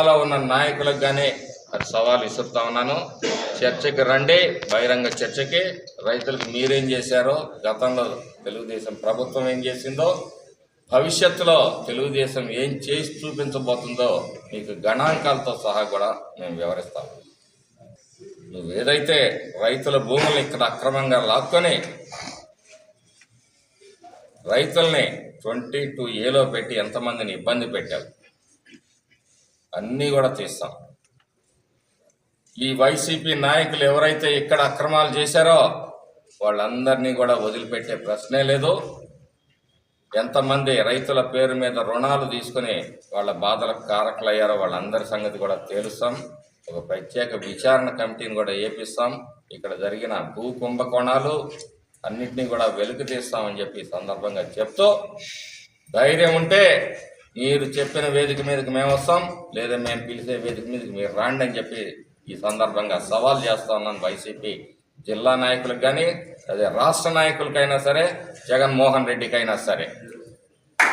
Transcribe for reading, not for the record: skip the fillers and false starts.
జిల్లాలో ఉన్న నాయకులకు కానీ అది సవాల్ ఇస్తుతా ఉన్నాను. చర్చకి రండి, బహిరంగ చర్చకి. రైతులకు మీరేం చేశారో, గతంలో తెలుగుదేశం ప్రభుత్వం ఏం చేసిందో, భవిష్యత్తులో తెలుగుదేశం ఏం చేసి చూపించబోతుందో మీకు గణాంకాలతో సహా కూడా మేము వివరిస్తాం. నువ్వు ఏదైతే రైతుల భూములను ఇక్కడ అక్రమంగా లాక్కొని రైతుల్ని 22A పెట్టి ఎంతమందిని ఇబ్బంది పెట్టావు, అన్నీ కూడా తీస్తాం. ఈ వైసీపీ నాయకులు ఎవరైతే ఇక్కడ అక్రమాలు చేశారో వాళ్ళందరినీ కూడా వదిలిపెట్టే ప్రశ్నే లేదు. ఎంతమంది రైతుల పేరు మీద రుణాలు తీసుకుని వాళ్ళ బాధలకు కారకులయ్యారో వాళ్ళందరి సంగతి కూడా తేలుస్తాం. ఒక ప్రత్యేక విచారణ కమిటీని కూడా ఏపిస్తాం. ఇక్కడ జరిగిన భూ కుంభకోణాలు అన్నింటినీ కూడా వెలికి తీస్తామని చెప్పి ఈ సందర్భంగా చెప్తూ, ధైర్యం ఉంటే మీరు చెప్పిన వేదిక మీదకి మేము వస్తాం, లేదా మేము పిలిచే వేదిక మీదకి మీరు రాండి అని చెప్పి ఈ సందర్భంగా సవాల్ చేస్తా ఉన్నాను వైసీపీ జిల్లా నాయకులకు కానీ, అదే రాష్ట్ర నాయకులకైనా సరే, జగన్మోహన్ రెడ్డికైనా సరే.